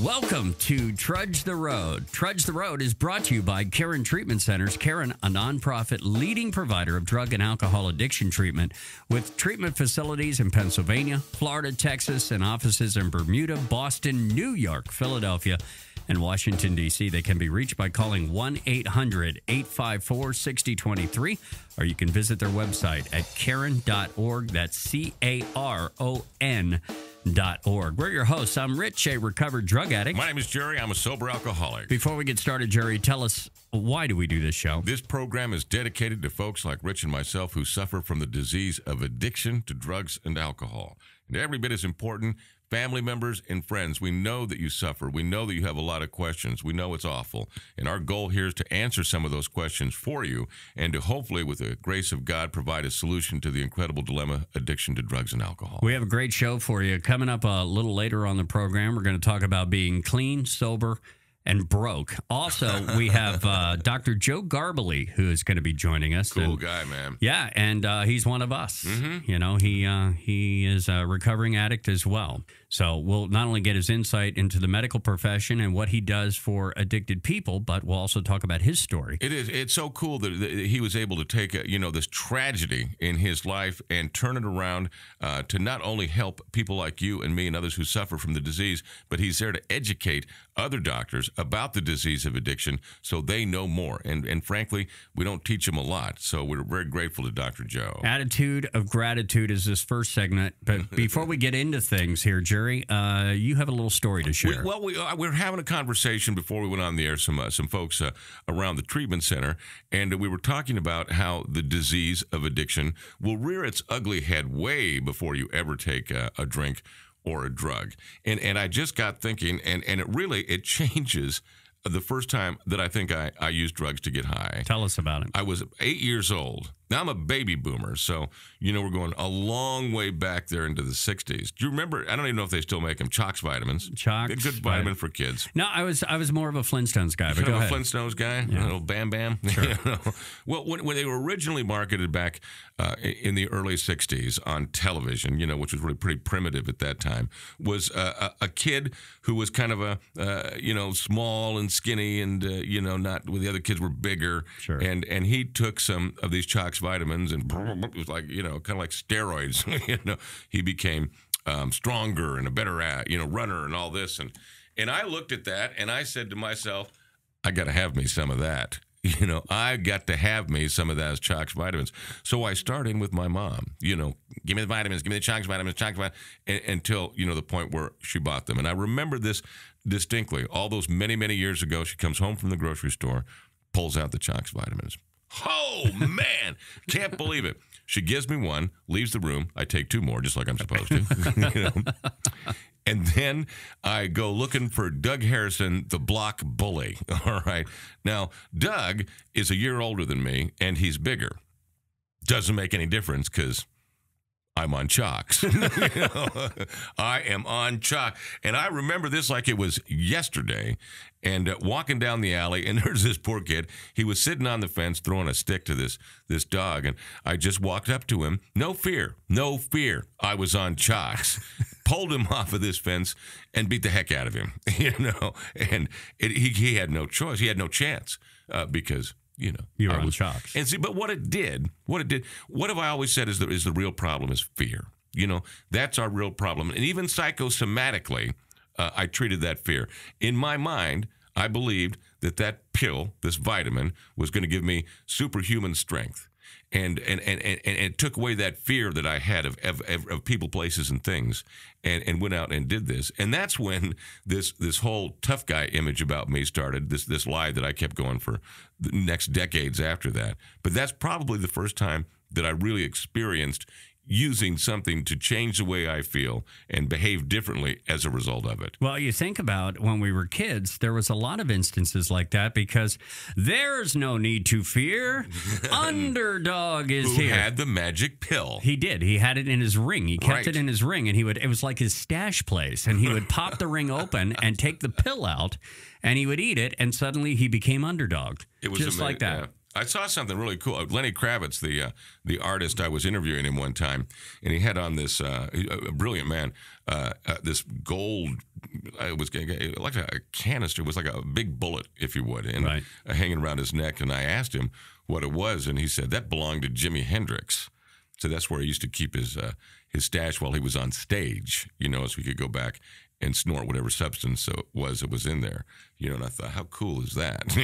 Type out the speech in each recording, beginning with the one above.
Welcome to Trudge the Road. Trudge the Road is brought to you by Caron Treatment Centers. Caron, a nonprofit leading provider of drug and alcohol addiction treatment with treatment facilities in Pennsylvania, Florida, Texas, and offices in Bermuda, Boston, New York, Philadelphia, and Washington, D.C. They can be reached by calling 1-800-854-6023, or you can visit their website at caron.org. That's CARON.org. We're your hosts. I'm Rich, a recovered drug addict. My name is Jerry. I'm a sober alcoholic. Before we get started, Jerry, tell us, why do we do this show? This program is dedicated to folks like Rich and myself who suffer from the disease of addiction to drugs and alcohol. And every bit as important, family members and friends, we know that you suffer. We know that you have a lot of questions. We know it's awful. And our goal here is to answer some of those questions for you and to hopefully, with the grace of God, provide a solution to the incredible dilemma, addiction to drugs and alcohol. We have a great show for you. Coming up a little later on the program, we're going to talk about being clean, sober, and broke. Also, we have Dr. Joe Garbley, who is going to be joining us. Cool guy, man. Yeah, and he's one of us. Mm-hmm. You know, he is a recovering addict as well. So we'll not only get his insight into the medical profession and what he does for addicted people, but we'll also talk about his story. It's so cool that he was able to take this tragedy in his life and turn it around to not only help people like you and me and others who suffer from the disease, but he's there to educate other doctors about the disease of addiction so they know more. And frankly, we don't teach them a lot. So we're very grateful to Dr. Joe. Attitude of Gratitude is this first segment. But before we get into things here, Jerry, you have a little story to share. We were having a conversation before we went on the air, some folks around the treatment center, and we were talking about how the disease of addiction will rear its ugly head way before you ever take a drink or a drug. And I just got thinking, and it changes the first time that I think I used drugs to get high. Tell us about it. I was 8 years old. Now I'm a baby boomer, so, we're going a long way back there into the 60s. Do you remember, I don't even know if they still make them, Chox vitamins. Chox. A good vitamin for kids. No, I was more of a Flintstones guy, but go ahead. A Flintstones guy? Yeah. A little Bam Bam? Sure. Well, when they were originally marketed back in the early 60s on television, which was really pretty primitive at that time, was a kid who was kind of a, small and skinny and, not, well, the other kids were bigger. Sure. And he took some of these Chox vitamins and it was like, kind of like steroids. He became stronger and a better, runner and all this. And I looked at that and I said to myself, I got to have me some of that. I got to have me some of those Chox vitamins. So I started with my mom, give me the vitamins, give me the Chox vitamins, until, the point where she bought them. And I remember this distinctly. All those many, many years ago, she comes home from the grocery store, pulls out the Chox vitamins. Oh, man, can't believe it. She gives me one, leaves the room. I take two more, just like I'm supposed to. And then I go looking for Doug Harrison, the block bully. All right. Now, Doug is a year older than me, and he's bigger. Doesn't make any difference because I'm on Chox. I am on Chox. And I remember this like it was yesterday. And walking down the alley, and there's this poor kid. He was sitting on the fence throwing a stick to this dog. And I just walked up to him. No fear. No fear. I was on Chox. Pulled him off of this fence and beat the heck out of him. And he had no choice. He had no chance because... you were on Chox. And see, but what have I always said is the real problem is fear. That's our real problem. And even psychosomatically, I treated that fear. In my mind, I believed that pill, this vitamin, was going to give me superhuman strength. And it took away that fear that I had of people, places, and things, and went out and did this. And that's when this whole tough guy image about me started, this lie that I kept going for the next decades after that. But that's probably the first time that I really experienced using something to change the way I feel and behave differently as a result of it. Well, you think about when we were kids, there was a lot of instances like that because there's no need to fear. Underdog is here. Who had the magic pill. He did. He had it in his ring. He kept it in his ring, and it was like his stash place, and he would pop the ring open and take the pill out, and he would eat it, and suddenly he became Underdog. It was just like that. Yeah. I saw something really cool. Lenny Kravitz, the artist, I was interviewing him one time, and he had on this, a brilliant man, this gold it was like a canister. It was like a big bullet, if you would, and Right. hanging around his neck. And I asked him what it was, and he said that belonged to Jimi Hendrix. So that's where he used to keep his stash while he was on stage, so he could go back and snort whatever substance it was in there. And I thought, how cool is that?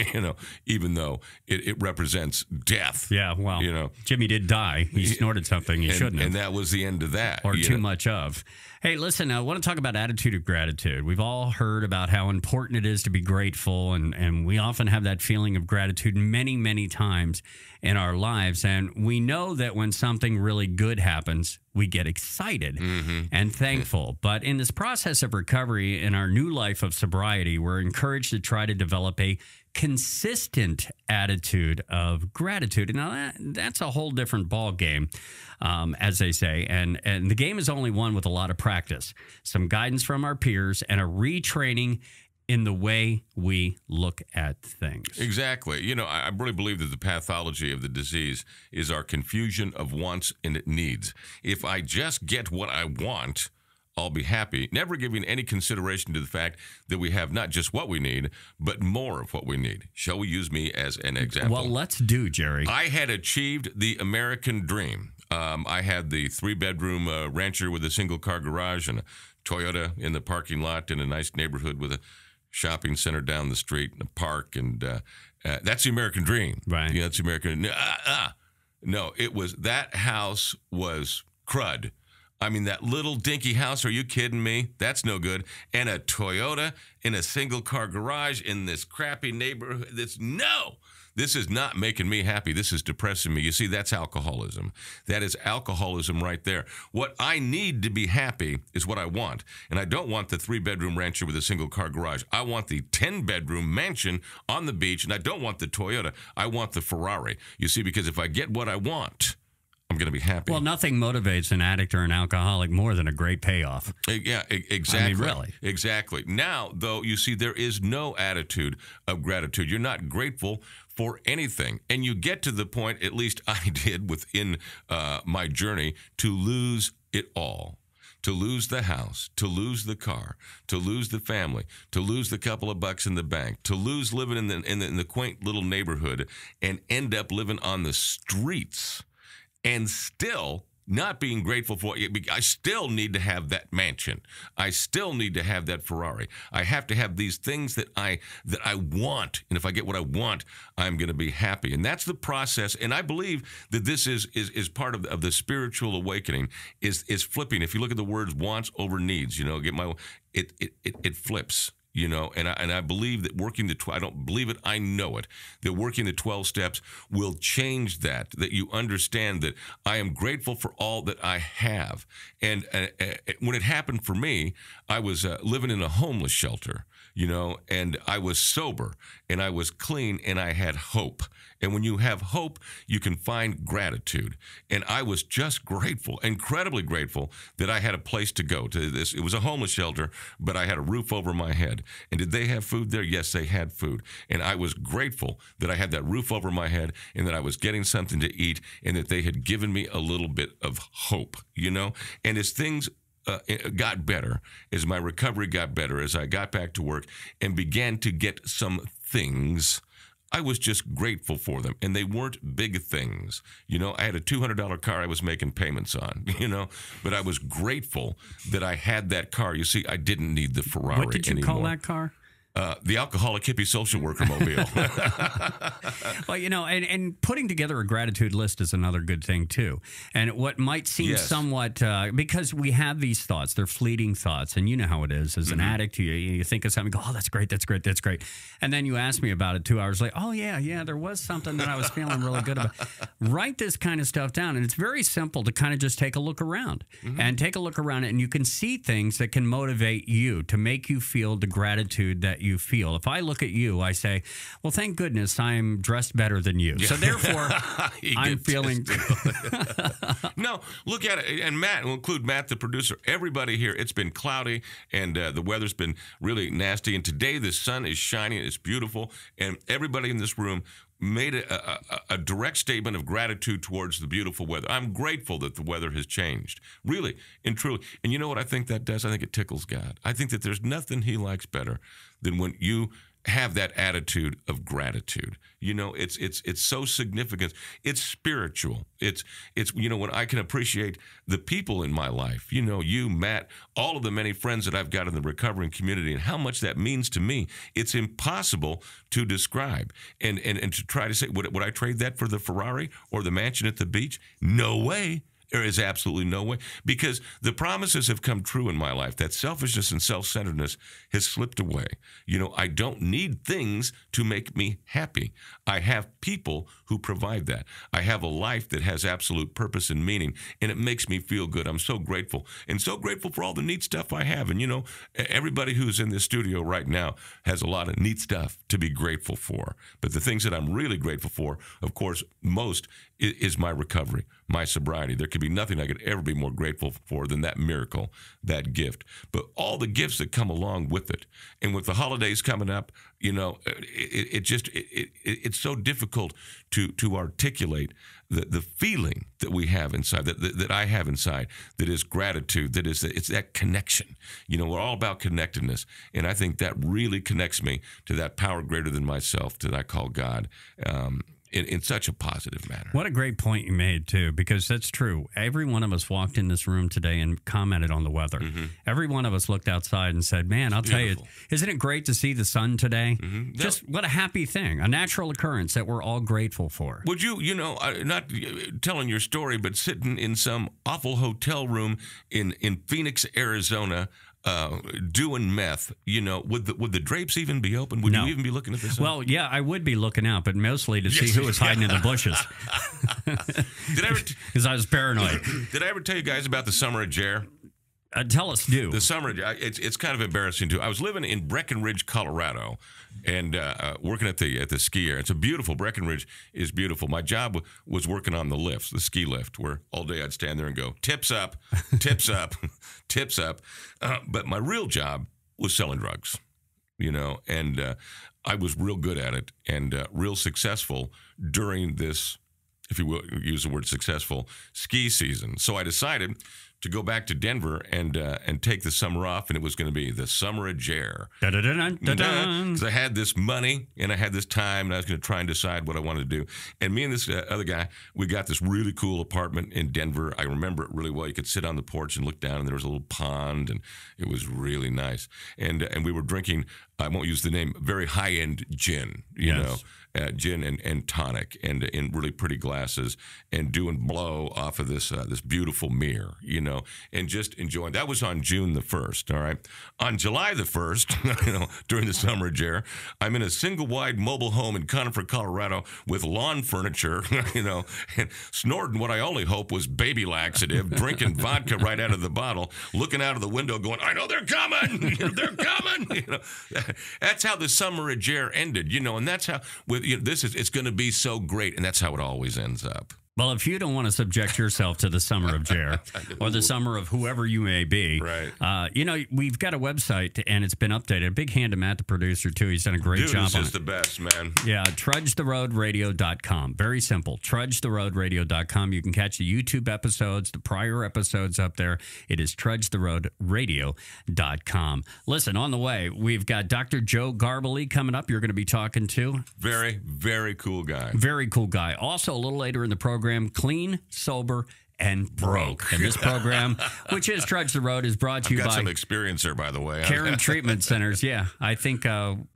Even though it represents death. Yeah, well, Jimmy did die. He snorted something he shouldn't have. And that was the end of that. Or too much of. Hey, listen, I want to talk about attitude of gratitude. We've all heard about how important it is to be grateful, and we often have that feeling of gratitude many, many times in our lives. And we know that when something really good happens, we get excited and thankful. But in this process of recovery, in our new life of sobriety, we're encouraged to try to develop a consistent attitude of gratitude. Now, that's a whole different ball game, as they say. And the game is only won with a lot of practice, some guidance from our peers, and a retraining in the way we look at things. Exactly. I really believe that the pathology of the disease is our confusion of wants and needs. If I just get what I want, I'll be happy, never giving any consideration to the fact that we have not just what we need, but more of what we need. Shall we use me as an example? Well, let's do, Jerry. I had achieved the American dream. I had the 3-bedroom rancher with a single-car garage and a Toyota in the parking lot in a nice neighborhood with a shopping center down the street and a park, and that's the American dream. Right. That's the American. No, it was, that house was crud. I mean, that little dinky house, are you kidding me? That's no good. And a Toyota in a single-car garage in this crappy neighborhood. This is not making me happy. This is depressing me. You see, that's alcoholism. That is alcoholism right there. What I need to be happy is what I want. And I don't want the 3-bedroom rancher with a single-car garage. I want the 10-bedroom mansion on the beach, and I don't want the Toyota. I want the Ferrari. You see, because if I get what I want, I'm going to be happy. Well, nothing motivates an addict or an alcoholic more than a great payoff. Yeah, exactly. I mean, really. Exactly. Now, though, you see, there is no attitude of gratitude. You're not grateful for anything. And you get to the point, at least I did within my journey, to lose it all. To lose the house, to lose the car, to lose the family, to lose the couple of bucks in the bank, to lose living in the quaint little neighborhood and end up living on the streets. And still not being grateful for it. I still need to have that mansion. I still need to have that Ferrari. I have to have these things that I want. And if I get what I want, I'm going to be happy. And that's the process. And I believe that this is part of the spiritual awakening is flipping. If you look at the words wants over needs, it flips. And I believe that working I don't believe it, I know it, that working the 12 steps will change that you understand that I am grateful for all that I have. And when it happened for me, I was living in a homeless shelter, and I was sober, and I was clean, and I had hope. And when you have hope, you can find gratitude. And I was just grateful, incredibly grateful, that I had a place to go to this. It was a homeless shelter, but I had a roof over my head. And did they have food there? Yes, they had food. And I was grateful that I had that roof over my head and that I was getting something to eat and that they had given me a little bit of hope, And as things got better, as my recovery got better, as I got back to work and began to get some things, I was just grateful for them. And they weren't big things. I had a $200 car I was making payments on, but I was grateful that I had that car. You see, I didn't need the Ferrari anymore. What did you call that car? The alcoholic hippie social worker mobile. Well, and putting together a gratitude list is another good thing, too. And what might seem somewhat, because we have these thoughts, they're fleeting thoughts. And you know how it is. As an addict, you think of something, go, oh, that's great, that's great, that's great. And then you ask me about it 2 hours later. Oh, yeah, there was something that I was feeling really good about. Write this kind of stuff down. And it's very simple to kind of just take a look around. And take a look around, and you can see things that can motivate you to make you feel the gratitude that you feel. If I look at you, I say, well, thank goodness I'm dressed better than you. So therefore, I'm feeling... No, look at it. And Matt, we'll include Matt, the producer, everybody here, it's been cloudy and the weather's been really nasty. And today the sun is shining. It's beautiful. And everybody in this room, made a direct statement of gratitude towards the beautiful weather. I'm grateful that the weather has changed, really and truly. And you know what I think that does? I think it tickles God. I think that there's nothing he likes better than when you have that attitude of gratitude. You know, it's so significant. It's spiritual. It's you know, when I can appreciate the people in my life, you know, you, Matt, all of the many friends that I've got in the recovering community, and how much that means to me, it's impossible to describe. And to try to say, would I trade that for the Ferrari or the mansion at the beach? No way. There is absolutely no way, because the promises have come true in my life. That selfishness and self-centeredness has slipped away. You know, I don't need things to make me happy. I have people who provide that. I have a life that has absolute purpose and meaning, and it makes me feel good. I'm so grateful, and so grateful for all the neat stuff I have. And, you know, everybody who's in this studio right now has a lot of neat stuff to be grateful for. But the things that I'm really grateful for, of course, most is my recovery, my sobriety. There could be nothing I could ever be more grateful for than that miracle, that gift. But all the gifts that come along with it. And with the holidays coming up, you know, it's so difficult to articulate the feeling that we have inside, that I have inside, that is gratitude, it's that connection. You know, we're all about connectedness. And I think that really connects me to that power greater than myself that I call God. In such a positive manner. What a great point you made, too, because that's true. Every one of us walked in this room today and commented on the weather. Mm-hmm. Every one of us looked outside and said, man, I'll tell you, isn't it great to see the sun today? Mm-hmm. Just what a happy thing, a natural occurrence that we're all grateful for. Would you know, not telling your story, but sitting in some awful hotel room in Phoenix, Arizona, doing meth, you know, would the drapes even be open? Would you even be looking at this? Well, yeah, I would be looking out, but mostly to see who was hiding in the bushes. Because I was paranoid. Did I ever tell you guys about the summer of Jer? Tell us, do. The summer, it's kind of embarrassing too. I was living in Breckenridge, Colorado, and working at the ski area. It's a beautiful, Breckenridge is beautiful. My job was working on the lifts, the ski lift, where all day I'd stand there and go, tips up, tips up, tips up. But my real job was selling drugs, you know, and I was real good at it and real successful during this, if you will use the word successful, ski season. So I decided to go back to Denver and take the summer off, and it was going to be the summer of Jer. Because I had this money and I had this time, and I was going to try and decide what I wanted to do. And me and this other guy, we got this really cool apartment in Denver. I remember it really well. You could sit on the porch and look down, and there was a little pond, and it was really nice. And we were drinking, I won't use the name, very high-end gin, you know. Gin and tonic, and in really pretty glasses, and doing blow off of this beautiful mirror, you know, and just enjoying. That was on June the 1st, all right? On July the 1st, you know, during the summer, Jer, I'm in a single-wide mobile home in Conifer, Colorado, with lawn furniture, you know, and snorting what I only hope was baby laxative, drinking vodka right out of the bottle, looking out of the window going, I know they're coming! They're coming! You know, that's how the summer of Jer ended, you know, and that's how, with it's going to be so great, and that's how it always ends up. Well, if you don't want to subject yourself to the summer of Jer or the summer of whoever you may be, right. You know, we've got a website, and it's been updated. A big hand to Matt, the producer, too. He's done a great job on it. This is the best, man. Yeah, trudgetheroadradio.com. Very simple, trudgetheroadradio.com. You can catch the YouTube episodes, the prior episodes up there. It is trudgetheroadradio.com. Listen, on the way, we've got Dr. Joe Garbley coming up. You're going to be talking to. Very, very cool guy. Very cool guy. Also, a little later in the program, Clean, Sober, and Broke. And this program, which is Trudge the Road, is brought to you by... I've got some experience there, by the way. Caron Treatment Centers. Yeah, I think...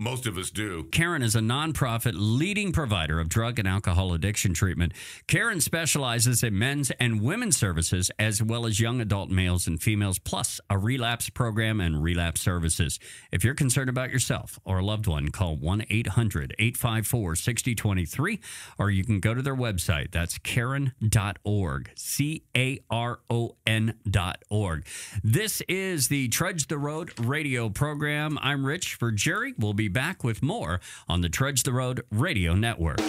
most of us do. Caron is a nonprofit leading provider of drug and alcohol addiction treatment. Caron specializes in men's and women's services, as well as young adult males and females, plus a relapse program and relapse services. If you're concerned about yourself or a loved one, call 1-800-854-6023, or you can go to their website. That's caron.org. CARON.org. This is the Trudge the Road radio program. I'm Rich for Jerry. We'll be back with more on the Trudge the Road radio network.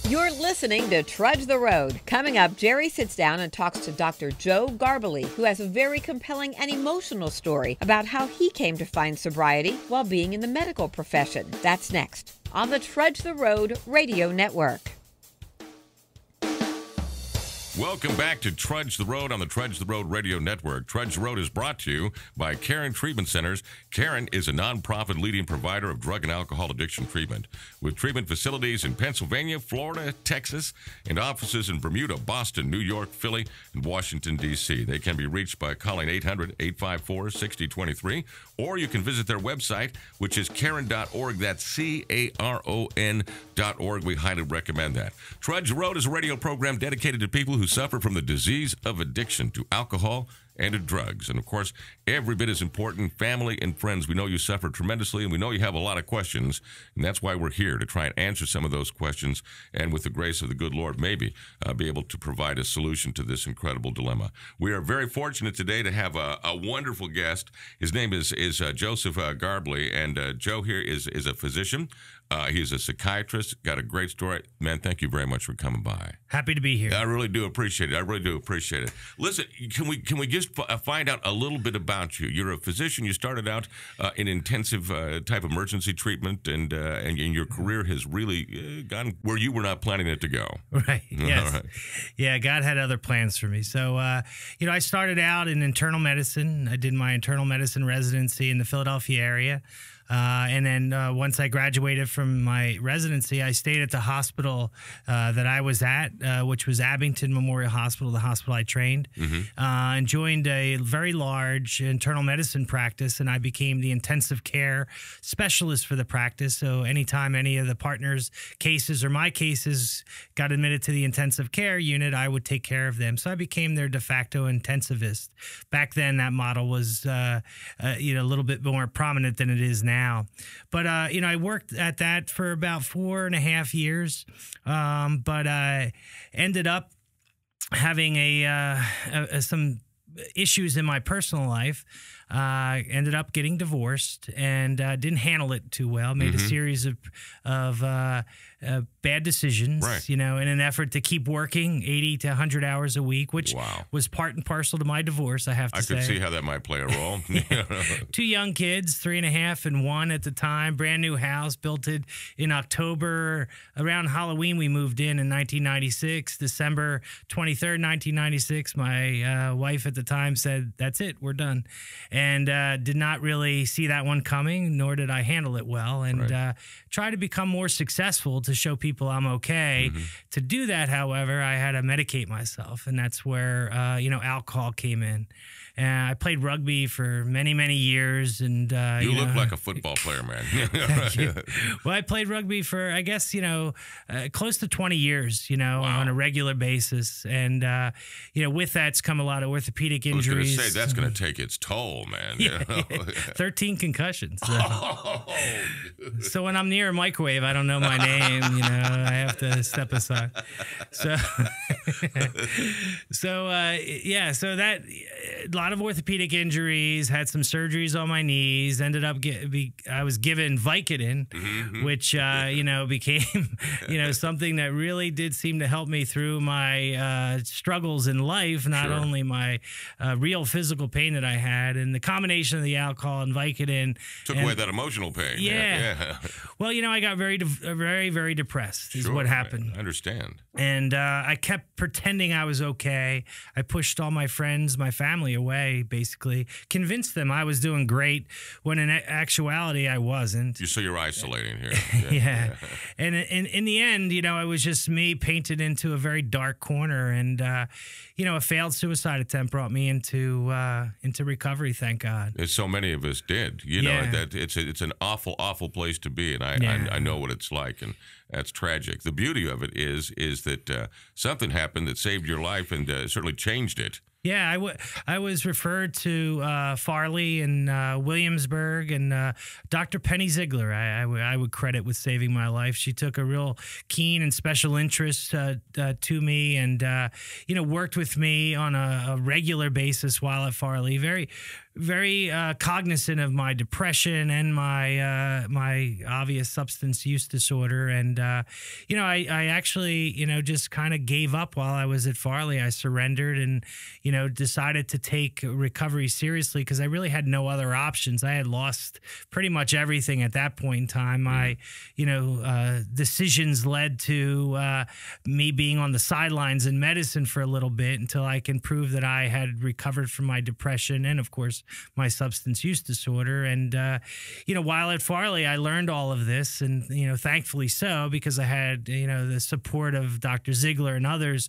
You're listening to Trudge the Road. Coming up, Jerry sits down and talks to Dr. Joe Garbley, who has a very compelling and emotional story about how he came to find sobriety while being in the medical profession. That's next on the Trudge the Road Radio Network. Welcome back to Trudge the Road on the Trudge the Road Radio Network. Trudge the Road is brought to you by Caron Treatment Centers. Caron is a nonprofit leading provider of drug and alcohol addiction treatment, with treatment facilities in Pennsylvania, Florida, Texas, and offices in Bermuda, Boston, New York, Philly, and Washington, D.C. They can be reached by calling 800-854-6023, or you can visit their website, which is caron.org. That's CARON.org. We highly recommend that. Trudge the Road is a radio program dedicated to people who suffer from the disease of addiction to alcohol and to drugs. And of course, every bit as important, family and friends. We know you suffer tremendously, and we know you have a lot of questions, and that's why we're here, to try and answer some of those questions, and with the grace of the good Lord, maybe be able to provide a solution to this incredible dilemma. We are very fortunate today to have a wonderful guest. His name is Joseph Garbley, and Joe here is a physician. He is a psychiatrist, got a great story. Man, thank you very much for coming by. Happy to be here. I really do appreciate it. I really do appreciate it. Listen, can we just find out a little bit about you? You're a physician. You started out in intensive type emergency treatment, and your career has really gone where you were not planning it to go. Right. Yes. All right. Yeah, God had other plans for me. So, I started out in internal medicine. I did my internal medicine residency in the Philadelphia area. And then once I graduated from my residency, I stayed at the hospital that I was at, which was Abington Memorial Hospital, the hospital I trained, and joined a very large internal medicine practice, and I became the intensive care specialist for the practice. So anytime any of the partners' cases or my cases got admitted to the intensive care unit, I would take care of them. So I became their de facto intensivist. Back then, that model was a little bit more prominent than it is now. But, I worked at that for about 4.5 years, but I ended up having some issues in my personal life. Ended up getting divorced and didn't handle it too well. Made a series of bad decisions, right, in an effort to keep working 80 to 100 hours a week, which was part and parcel to my divorce, I have to say. I could see how that might play a role. 2 young kids, 3.5 and 1 at the time, brand new house, built it in October. Around Halloween, we moved in 1996. December 23rd, 1996, my wife at the time said, "That's it, we're done." And did not really see that one coming, nor did I handle it well, and try to become more successful to show people I'm okay. To do that, however, I had to medicate myself, and that's where alcohol came in. And I played rugby for many, many years. And you look like a football player, man. Thank you. Well, I played rugby for, I guess, close to 20 years, on a regular basis. And, with that's come a lot of orthopedic injuries. I was going to say, that's going to take its toll, man. 13 concussions. So when I'm near a microwave, I don't know my name, I have to step aside. So, so that, a lot of orthopedic injuries, had some surgeries on my knees, ended up I was given Vicodin, which became something that really did seem to help me through my struggles in life, not only my real physical pain that I had, and the combination of the alcohol and Vicodin took away that emotional pain. Yeah. Well, I got very, very depressed is what happened. I understand. And I kept pretending I was okay. I pushed all my friends, my family away, basically. Convinced them I was doing great, when in actuality I wasn't. So you're isolating here. Yeah. And in the end, it was just me painted into a very dark corner. And, a failed suicide attempt brought me into recovery, thank God. As so many of us did. That it's an awful, awful place to be. And I know what it's like. And that's tragic. The beauty of it is that something happened that saved your life and certainly changed it. Yeah, I was referred to Farley and Williamsburg, and Dr. Penny Ziegler I would credit with saving my life. She took a real keen and special interest to me, and worked with me on a regular basis while at Farley. Very, very cognizant of my depression and my obvious substance use disorder. And, I actually, just kind of gave up while I was at Farley. I surrendered and, decided to take recovery seriously because I really had no other options. I had lost pretty much everything at that point in time. My, decisions led to me being on the sidelines in medicine for a little bit until I can prove that I had recovered from my depression and, of course, my substance use disorder. And, while at Farley, I learned all of this and, thankfully so, because I had, the support of Dr. Ziegler and others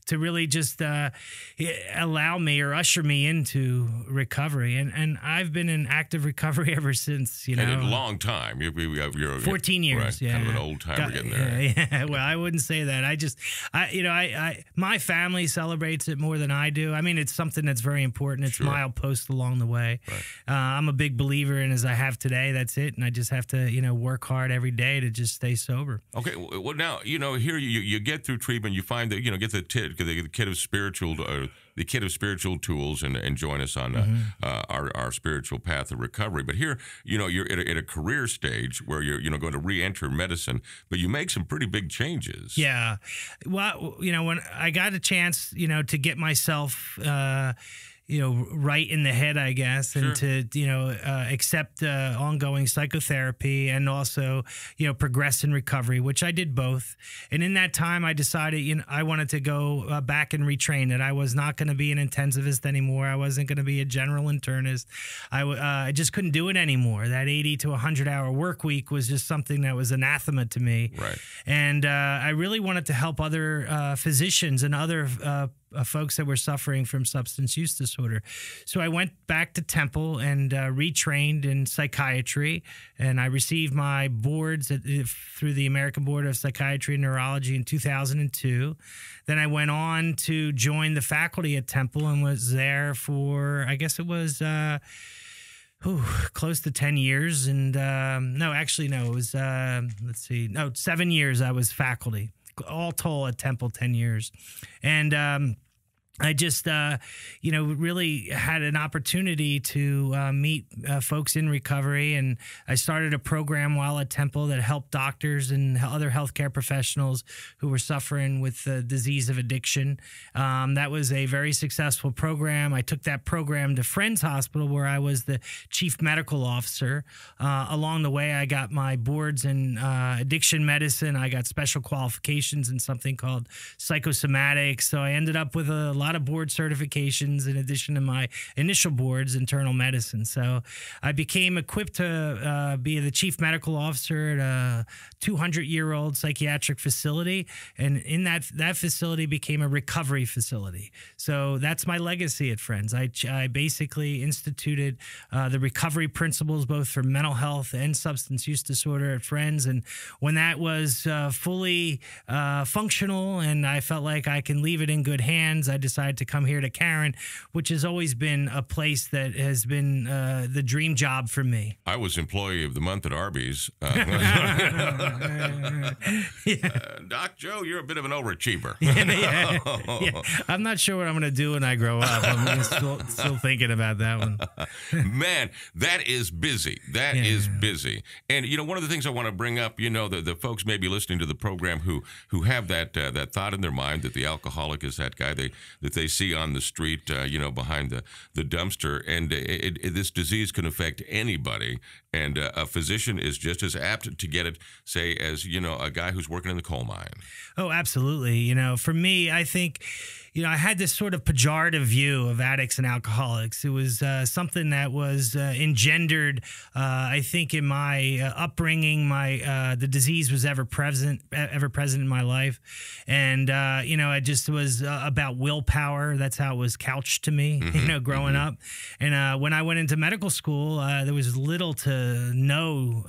to really just allow me or usher me into recovery. And I've been in active recovery ever since, And a long time. You're 14 years, right, yeah. kind of an old timer getting there. Yeah, well, I wouldn't say that. My family celebrates it more than I do. I mean, it's something that's very important. It's Sure. milepost along the way. Right. I'm a big believer in as I have today, that's it. And I just have to, work hard every day to just stay sober. Okay, well now here you get through treatment, you find that get the kit of spiritual tools and join us on our spiritual path of recovery. But here you're at a career stage where you're going to re-enter medicine, but you make some pretty big changes. Yeah, well when I got a chance to get myself right in the head, I guess, and Sure. to, accept ongoing psychotherapy and also, progress in recovery, which I did both. And in that time, I decided, I wanted to go back and retrain it. I was not going to be an intensivist anymore. I wasn't going to be a general internist. I just couldn't do it anymore. That 80 to 100-hour work week was just something that was anathema to me. Right. And I really wanted to help other physicians and other folks that were suffering from substance use disorder. So I went back to Temple and retrained in psychiatry, and I received my boards through the American Board of Psychiatry and Neurology in 2002. Then I went on to join the faculty at Temple and was there for, I guess it was close to 10 years. And it was 7 years I was faculty. All told at Temple, 10 years. And I just, really had an opportunity to meet folks in recovery. And I started a program while at Temple that helped doctors and other healthcare professionals who were suffering with the disease of addiction. That was a very successful program. I took that program to Friends Hospital, where I was the chief medical officer. Along the way, I got my boards in addiction medicine. I got special qualifications in something called psychosomatics. So I ended up with a lot of board certifications in addition to my initial boards, internal medicine. So I became equipped to be the chief medical officer at a 200-year-old psychiatric facility. And in that facility became a recovery facility. So that's my legacy at Friends. I basically instituted the recovery principles, both for mental health and substance use disorder at Friends. And when that was fully functional and I felt like I can leave it in good hands, I decided to come here to Caron, which has always been a place that has been the dream job for me. I was employee of the month at Arby's. Doc Joe, you're a bit of an overachiever. Yeah. I'm not sure what I'm going to do when I grow up. I'm still thinking about that one. Man, that is busy. That is busy. And, one of the things I want to bring up, the folks may be listening to the program who have that thought in their mind that the alcoholic is that guy that they see on the street, behind the dumpster. And this disease can affect anybody. And a physician is just as apt to get it, say, as, a guy who's working in the coal mine. Oh, absolutely. For me, I think, I had this sort of pejorative view of addicts and alcoholics. It was something that was engendered, I think, in my upbringing. The disease was ever present in my life, and I just was about willpower. That's how it was couched to me, growing up. And when I went into medical school, there was little to no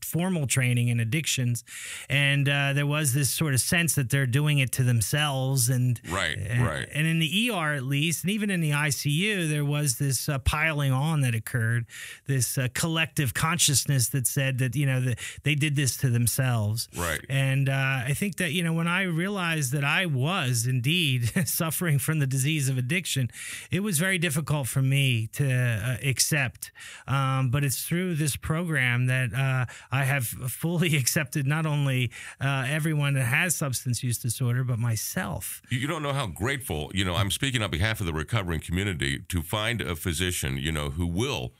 formal training in addictions, and there was this sort of sense that they're doing it to themselves, and right. And in the ER, at least, and even in the ICU, there was this piling on that occurred, this collective consciousness that said that, that they did this to themselves. Right. And I think that, when I realized that I was indeed suffering from the disease of addiction, it was very difficult for me to accept. But it's through this program that I have fully accepted not only everyone that has substance use disorder, but myself. You don't know how grateful, I'm speaking on behalf of the recovering community, to find a physician, who will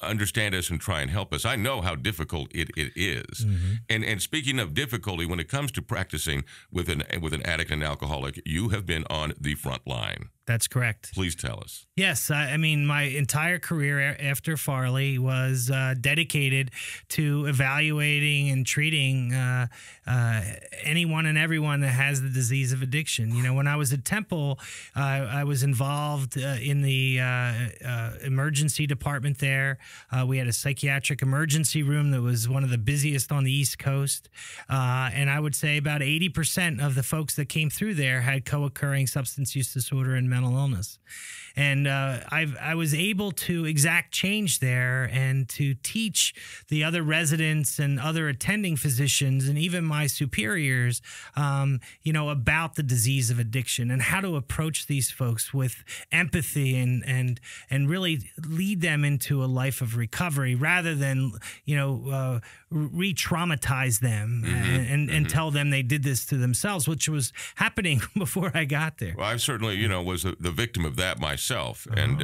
understand us and try and help us. I know how difficult it is. And speaking of difficulty, when it comes to practicing with an addict and alcoholic, you have been on the front line. That's correct. Please tell us. Yes. I mean, my entire career after Farley was dedicated to evaluating and treating anyone and everyone that has the disease of addiction. When I was at Temple, I was involved in the emergency department there. We had a psychiatric emergency room that was one of the busiest on the East Coast. And I would say about 80% of the folks that came through there had co-occurring substance use disorder and mental illness. And I was able to exact change there and to teach the other residents and other attending physicians and even my superiors, about the disease of addiction and how to approach these folks with empathy and really lead them into a life of recovery rather than, re-traumatize them and tell them they did this to themselves, which was happening before I got there. Well, I certainly, was the victim of that myself. And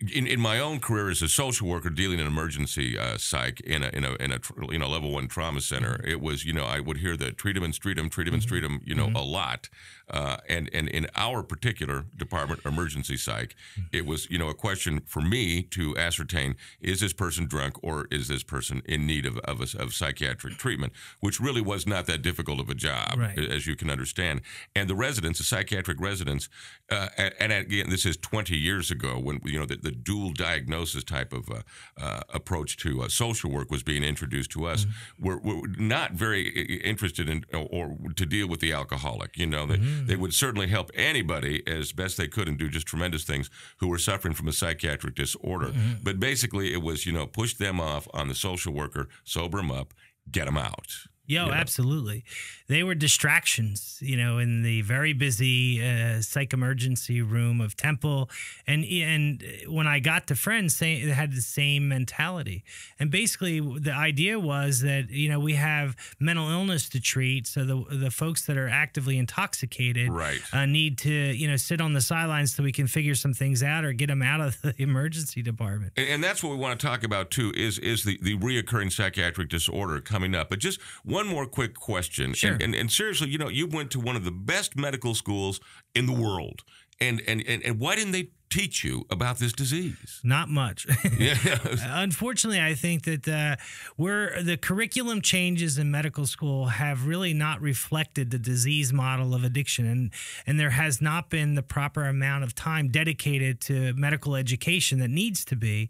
in my own career as a social worker dealing in emergency psych in a level 1 trauma center, it was, I would hear the treat 'em and street 'em, treat 'em and street 'em, a lot. And in our particular department, emergency psych, it was, a question for me to ascertain, is this person drunk or is this person in need of psychiatric treatment, which really was not that difficult of a job, as you can understand. And the residents, the psychiatric residents, and again, this is 20 years ago when, the dual diagnosis type of approach to social work was being introduced to us, were not very interested in or to deal with the alcoholic. They would certainly help anybody as best they could and do just tremendous things who were suffering from a psychiatric disorder. But basically it was, push them off on the social worker, sober them up, get them out. Absolutely. They were distractions, in the very busy psych emergency room of Temple. And when I got to Friends, they had the same mentality. And basically the idea was that, we have mental illness to treat. So the folks that are actively intoxicated need to, sit on the sidelines so we can figure some things out or get them out of the emergency department. And that's what we want to talk about, too, is the reoccurring psychiatric disorder coming up. But just one more quick question. Sure. And seriously, you went to one of the best medical schools in the world. And why didn't they teach you about this disease? Not much. Unfortunately, I think that the curriculum changes in medical school have really not reflected the disease model of addiction, and there has not been the proper amount of time dedicated to medical education that needs to be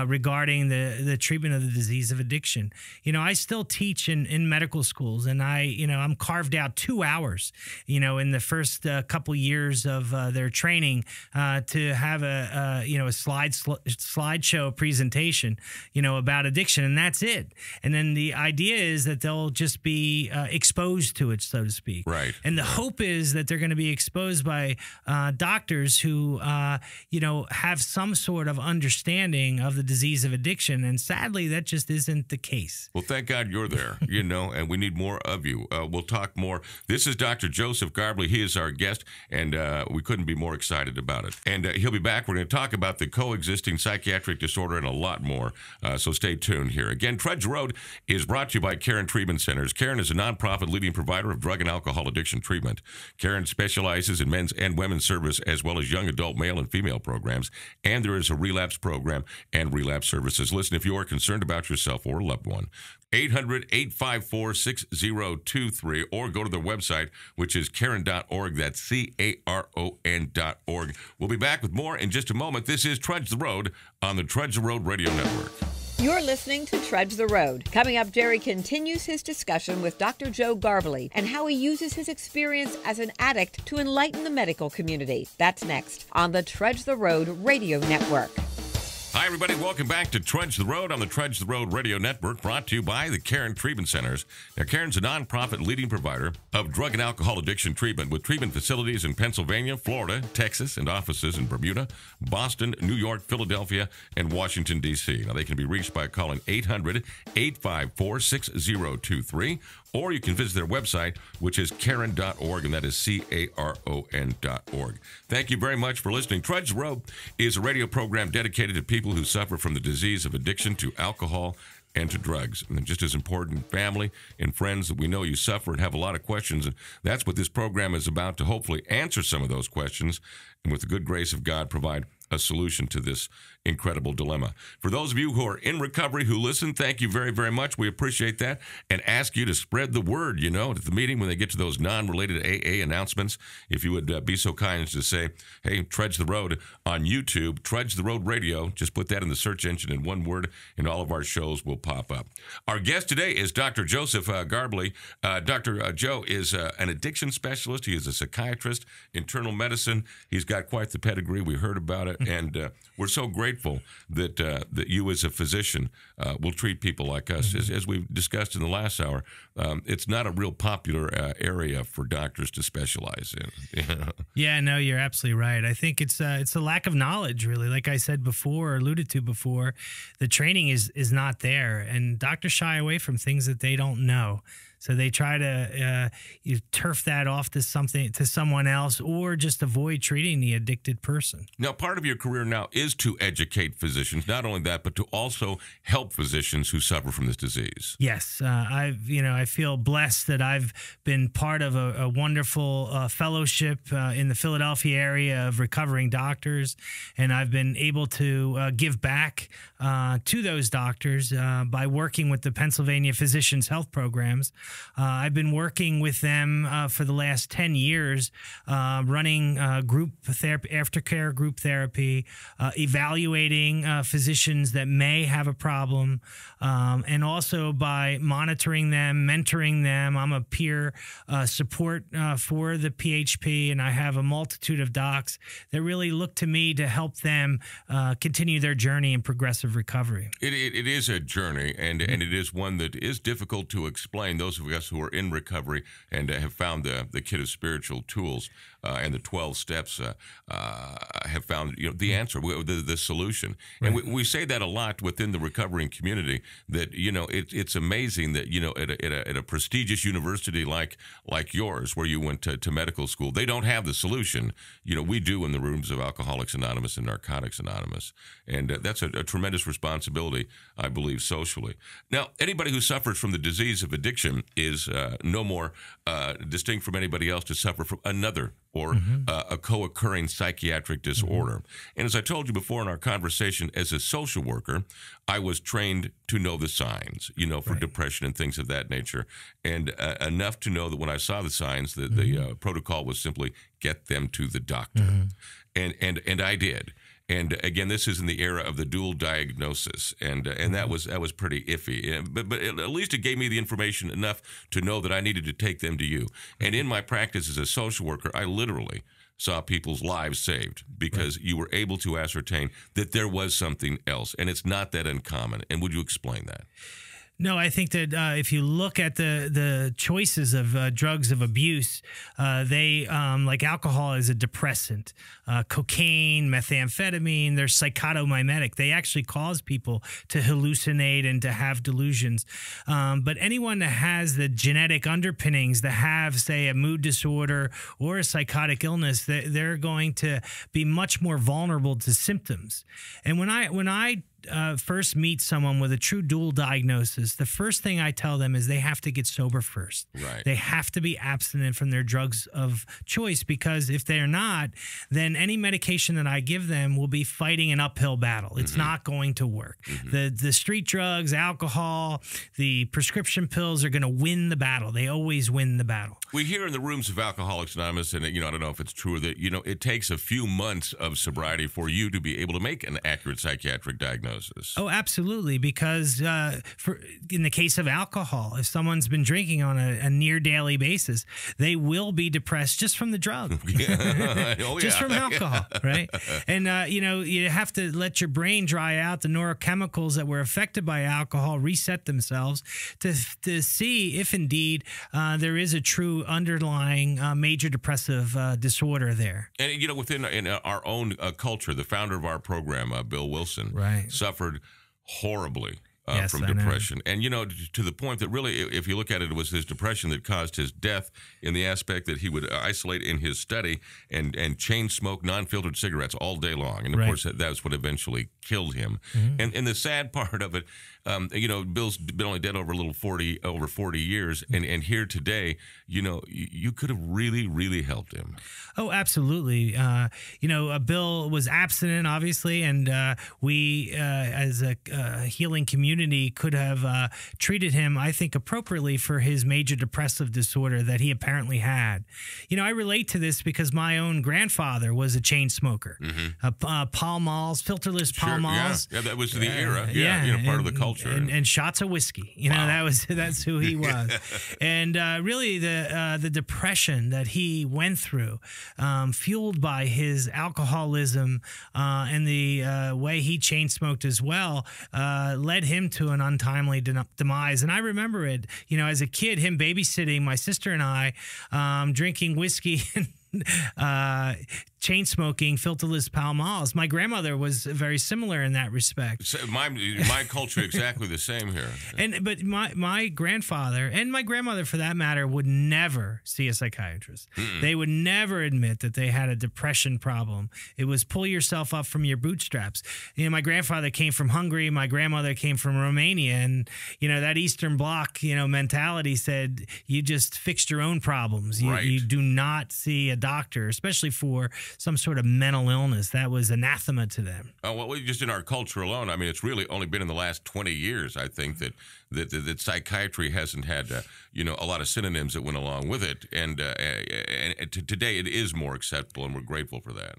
regarding the treatment of the disease of addiction. I still teach in medical schools, and I'm carved out 2 hours, in the first couple years of their training to have a slideshow presentation, about addiction, and that's it. And then the idea is that they'll just be exposed to it, so to speak. Right. And the hope is that they're going to be exposed by doctors who, have some sort of understanding of the disease of addiction. And sadly, that just isn't the case. Well, thank God you're there, and we need more of you. We'll talk more. This is Dr. Joseph Garbley. He is our guest, and we couldn't be more excited about it. And he'll be back. We're going to talk about the coexisting psychiatric disorder and a lot more. So stay tuned here. Again, Trudge Road is brought to you by Caron Treatment Centers. Caron is a nonprofit leading provider of drug and alcohol addiction treatment. Caron specializes in men's and women's service as well as young adult male and female programs. And there is a relapse program and relapse services. Listen, if you are concerned about yourself or a loved one, 800-854-6023, or go to their website, which is caron.org. That's CARON.org. We'll be back with more in just a moment. This is Trudge the Road on the Trudge the Road Radio Network. You're listening to Trudge the Road. Coming up, Jerry continues his discussion with Dr. Joe Garbley and how he uses his experience as an addict to enlighten the medical community. That's next on the Trudge the Road Radio Network. Hi, everybody. Welcome back to Trudge the Road on the Trudge the Road Radio Network, brought to you by the Caron Treatment Centers. Now, Caron's a nonprofit leading provider of drug and alcohol addiction treatment with treatment facilities in Pennsylvania, Florida, Texas, and offices in Bermuda, Boston, New York, Philadelphia, and Washington, D.C. Now, they can be reached by calling 800-854-6023, or you can visit their website, which is caron.org, and that is caron.org. Thank you very much for listening. Trudge the Road is a radio program dedicated to people who suffer from the disease of addiction to alcohol and to drugs. And just as important, family and friends that we know you suffer and have a lot of questions. And that's what this program is about, to hopefully answer some of those questions and with the good grace of God provide a solution to this incredible dilemma. For those of you who are in recovery who listen, thank you very, very much. We appreciate that and ask you to spread the word, at the meeting when they get to those non-related AA announcements. If you would be so kind as to say, hey, Trudge the Road on YouTube, Trudge the Road Radio, just put that in the search engine in one word and all of our shows will pop up. Our guest today is Dr. Joseph Garbley. Dr. Joe is an addiction specialist. He is a psychiatrist, internal medicine. He's got quite the pedigree. We heard about it. And we're so grateful that that you as a physician will treat people like us. As we discussed in the last hour, it's not a real popular area for doctors to specialize in. Yeah, no, you're absolutely right. I think it's a lack of knowledge, really. Like I said before, or alluded to before, the training is not there. And doctors shy away from things that they don't know. So they try to turf that off to someone else, or just avoid treating the addicted person. Now, part of your career now is to educate physicians. Not only that, but to also help physicians who suffer from this disease. Yes, I feel blessed that I've been part of a wonderful fellowship in the Philadelphia area of recovering doctors, and I've been able to give back to those doctors by working with the Pennsylvania Physicians Health Programs. I've been working with them for the last 10 years, running group therapy, aftercare group therapy, evaluating physicians that may have a problem, and also by monitoring them, mentoring them. I'm a peer support for the PHP, and I have a multitude of docs that really look to me to help them continue their journey in progressive recovery. It is a journey, and it is one that is difficult to explain. Those of us who are in recovery and have found the kit of spiritual tools and the 12 steps have found the answer, the solution. Right. And we say that a lot within the recovering community, that it's amazing that at a prestigious university like yours, where you went to medical school, they don't have the solution. We do in the rooms of Alcoholics Anonymous and Narcotics Anonymous, and that's a tremendous responsibility, I believe, socially. Now, anybody who suffers from the disease of addiction is no more distinct from anybody else to suffer from another or a co-occurring psychiatric disorder. And as I told you before in our conversation, as a social worker, I was trained to know the signs, for depression and things of that nature, and enough to know that when I saw the signs, the protocol was simply get them to the doctor. And I did. And again, this is in the era of the dual diagnosis, and that was pretty iffy. But at least it gave me the information enough to know that I needed to take them to you. And in my practice as a social worker, I literally saw people's lives saved because you were able to ascertain that there was something else, and it's not that uncommon. And would you explain that? No, I think that if you look at the choices of drugs of abuse, they, like alcohol is a depressant, cocaine, methamphetamine, they're psychotomimetic. They actually cause people to hallucinate and to have delusions. But anyone that has the genetic underpinnings, that have, say, a mood disorder or a psychotic illness, they're going to be much more vulnerable to symptoms. And when I first meet someone with a true dual diagnosis, the first thing I tell them is they have to get sober first. Right. They have to be abstinent from their drugs of choice, because if they're not, then any medication that I give them will be fighting an uphill battle. It's not going to work. The street drugs, alcohol, the prescription pills are going to win the battle. They always win the battle. We hear in the rooms of Alcoholics Anonymous, and I don't know if it's true, that it takes a few months of sobriety for you to be able to make an accurate psychiatric diagnosis. diagnosis. Oh, absolutely. Because in the case of alcohol, if someone's been drinking on a near daily basis, they will be depressed just from the drug, just from alcohol, right? And, you have to let your brain dry out. The neurochemicals that were affected by alcohol reset themselves to see if indeed there is a true underlying major depressive disorder there. And, within our own culture, the founder of our program, Bill Wilson, suffered horribly from depression. And, to the point that really, if you look at it, it was his depression that caused his death in the aspect that he would isolate in his study and chain smoke non-filtered cigarettes all day long. And, of course, that's what eventually killed him. And the sad part of it, Bill's been only dead over 40 years. And here today, you could have really, really helped him. Oh, absolutely. Bill was abstinent, obviously, and we, as a healing community, could have treated him, I think, appropriately for his major depressive disorder that he apparently had. I relate to this because my own grandfather was a chain smoker. Pall Malls, filterless Pall Malls. Yeah, that was the era. Part of the culture. And shots of whiskey. That's who he was. And really, the depression that he went through, fueled by his alcoholism and the way he chain smoked as well, led him to an untimely demise. And I remember it, as a kid, him babysitting my sister and I, drinking whiskey and chain smoking filterless Pall Malls. My grandmother was very similar in that respect. So my culture exactly the same here. But my grandfather and my grandmother, for that matter, would never see a psychiatrist. They would never admit that they had a depression problem. It was pull yourself up from your bootstraps. My grandfather came from Hungary. My grandmother came from Romania, and that Eastern Bloc mentality said you just fixed your own problems. You do not see a doctor, especially for some sort of mental illness. That was anathema to them. Oh, well, just in our culture alone, I mean, it's really only been in the last 20 years, I think, that psychiatry hasn't had, a lot of synonyms that went along with it. And today it is more acceptable, and we're grateful for that.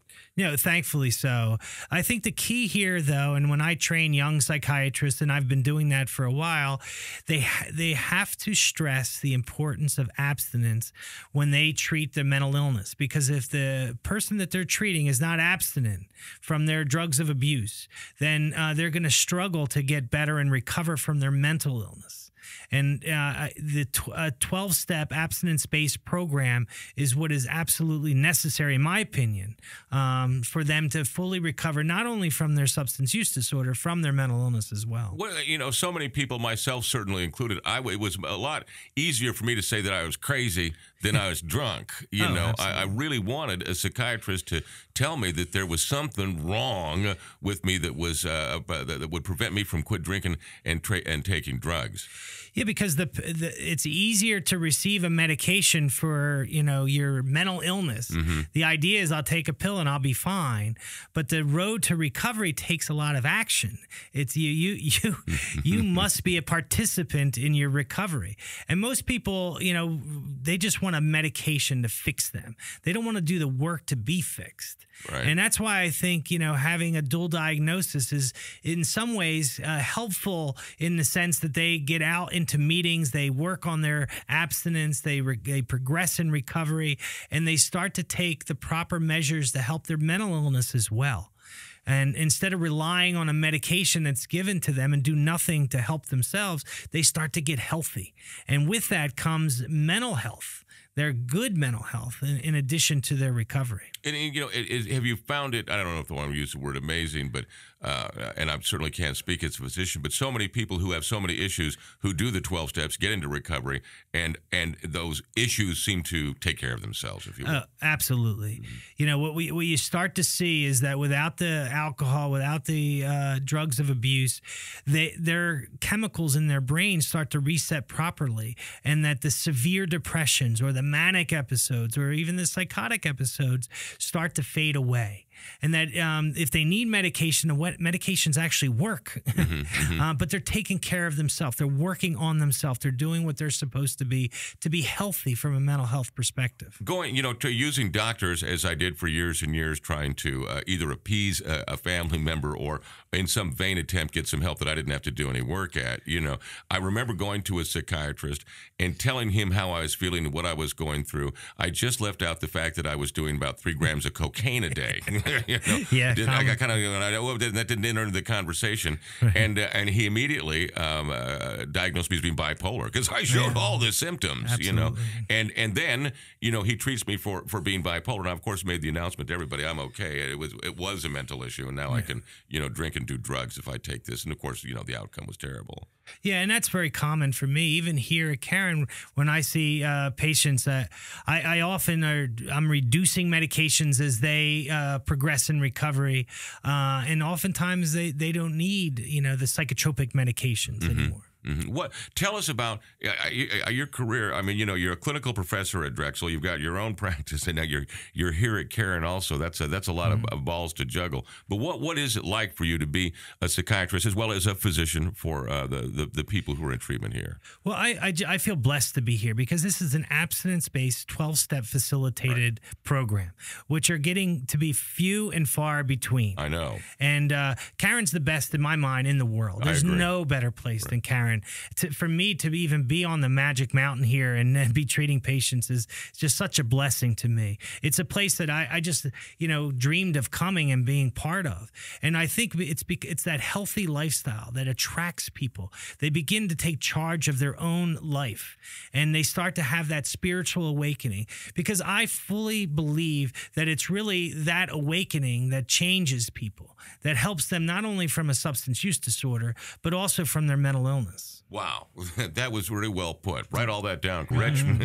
Thankfully so. I think the key here, though, and when I train young psychiatrists, and I've been doing that for a while, they have to stress the importance of abstinence when they treat their mental illness. Because if the person that they're treating is not abstinent from their drugs of abuse, then they're going to struggle to get better and recover from their mental illness. And the 12-step abstinence-based program is what is absolutely necessary, in my opinion, for them to fully recover, not only from their substance use disorder, from their mental illness as well. Well, so many people, myself certainly included, it was a lot easier for me to say that I was crazy than I was drunk. I really wanted a psychiatrist to tell me that there was something wrong with me that was that would prevent me from quit drinking and taking drugs. Yeah, because it's easier to receive a medication for your mental illness. The idea is I'll take a pill and I'll be fine, but the road to recovery takes a lot of action. It's you must be a participant in your recovery, and most people they just want a medication to fix them. They don't want to do the work to be fixed. Right. And that's why I think, having a dual diagnosis is in some ways helpful in the sense that they get out into meetings, they work on their abstinence, they progress in recovery, and they start to take the proper measures to help their mental illness as well. And instead of relying on a medication that's given to them and do nothing to help themselves, they start to get healthy. And with that comes mental health. Their good mental health in addition to their recovery. And have you found it, I don't know if I want to use the word amazing, but and I certainly can't speak as a physician, but so many people who have so many issues who do the 12 steps get into recovery, and those issues seem to take care of themselves, if you will. Absolutely. What you start to see is that without the alcohol, without the drugs of abuse, their chemicals in their brain start to reset properly, and that the severe depressions or the manic episodes or even the psychotic episodes start to fade away. and that if they need medication, what medications actually work, but they're taking care of themselves. They're working on themselves. They're doing what they're supposed to be healthy from a mental health perspective. Going, to using doctors, as I did for years and years, trying to either appease a family member or in some vain attempt get some help that I didn't have to do any work at. I remember going to a psychiatrist and telling him how I was feeling and what I was going through. I just left out the fact that I was doing about 3 grams of cocaine a day. Yeah, I got kind of that didn't enter into the conversation, and he immediately diagnosed me as being bipolar because I showed all the symptoms. Absolutely. And then he treats me for being bipolar, and I of course made the announcement to everybody I'm okay. It was a mental issue, and now I can drink and do drugs if I take this, and of course the outcome was terrible. Yeah, and that's very common for me. Even here at Caron, when I see patients, I often I'm reducing medications as they progress in recovery, and oftentimes they don't need the psychotropic medications anymore. What? Tell us about your career. I mean, you're a clinical professor at Drexel. You've got your own practice, and now you're here at Caron also. That's a lot of balls to juggle. But what is it like for you to be a psychiatrist as well as a physician for the people who are in treatment here? Well, I feel blessed to be here because this is an abstinence-based 12-step facilitated program, which are getting to be few and far between. I know. And Caron's the best in my mind in the world. There's no better place than Caron. For me to even be on the Magic Mountain here and then be treating patients is just such a blessing to me. It's a place that I just dreamed of coming and being part of. And I think it's that healthy lifestyle that attracts people. They begin to take charge of their own life, and they start to have that spiritual awakening, because I fully believe that it's really that awakening that changes people, that helps them not only from a substance use disorder, but also from their mental illness. Wow, that was really well put. Write all that down, correction.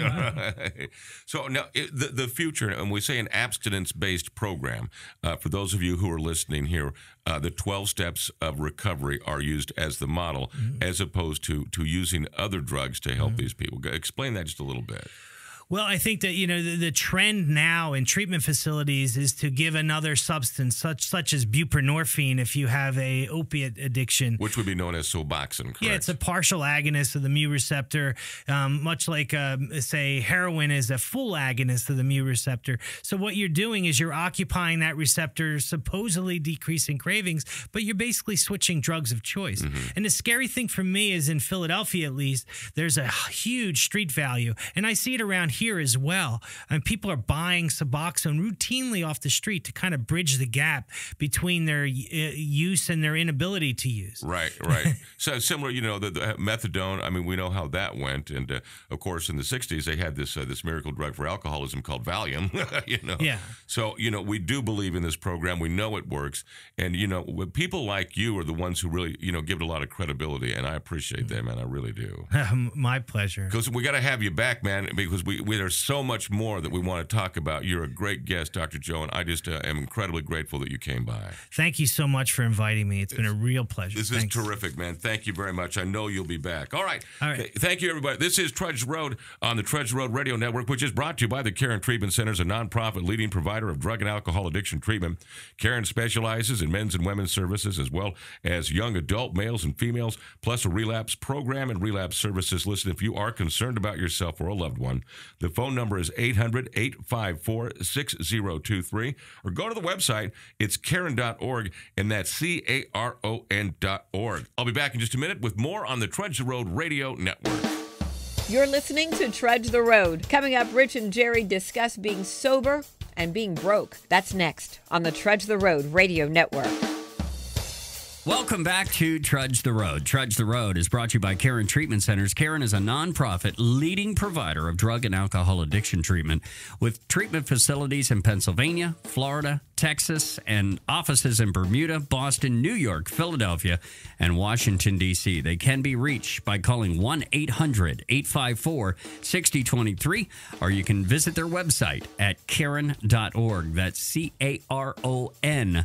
So now, the future, and we say an abstinence-based program, for those of you who are listening here, the 12 steps of recovery are used as the model, as opposed to using other drugs to help these people. Explain that just a little bit. Well, I think that, the trend now in treatment facilities is to give another substance, such as buprenorphine, if you have a opiate addiction. Which would be known as Suboxone, correct? Yeah, it's a partial agonist of the mu receptor, much like, say, heroin is a full agonist of the mu receptor. So what you're doing is you're occupying that receptor, supposedly decreasing cravings, but you're basically switching drugs of choice. And the scary thing for me is, in Philadelphia at least, there's a huge street value, and I see it around here as well. And people are buying Suboxone routinely off the street to kind of bridge the gap between their use and their inability to use. Right. So similar, the methadone. I mean, we know how that went, and of course, in the '60s, they had this miracle drug for alcoholism called Valium. Yeah. So we do believe in this program. We know it works, and people like you are the ones who really give it a lot of credibility, and I appreciate that, man. I really do. My pleasure. Because we got to have you back, man. Because there's so much more that we want to talk about. You're a great guest, Dr. Joe, and I just am incredibly grateful that you came by. Thank you so much for inviting me. It's been a real pleasure. This is terrific, man. Thank you very much. I know you'll be back. All right. Thank you, everybody. This is Trudge the Road on the Trudge the Road Radio Network, which is brought to you by the Caron Treatment Centers, a nonprofit leading provider of drug and alcohol addiction treatment. Caron specializes in men's and women's services, as well as young adult males and females, plus a relapse program and relapse services. Listen, if you are concerned about yourself or a loved one, the phone number is 800-854-6023, or go to the website. It's Caron.org, and that's CARON.org. I'll be back in just a minute with more on the Trudge the Road Radio Network. You're listening to Trudge the Road. Coming up, Rich and Jerry discuss being sober and being broke. That's next on the Trudge the Road Radio Network. Welcome back to Trudge the Road. Trudge the Road is brought to you by Caron Treatment Centers. Caron is a nonprofit leading provider of drug and alcohol addiction treatment with treatment facilities in Pennsylvania, Florida, Texas, and offices in Bermuda, Boston, New York, Philadelphia, and Washington, D.C. They can be reached by calling 1-800-854-6023, or you can visit their website at Caron.org. That's CARON.org.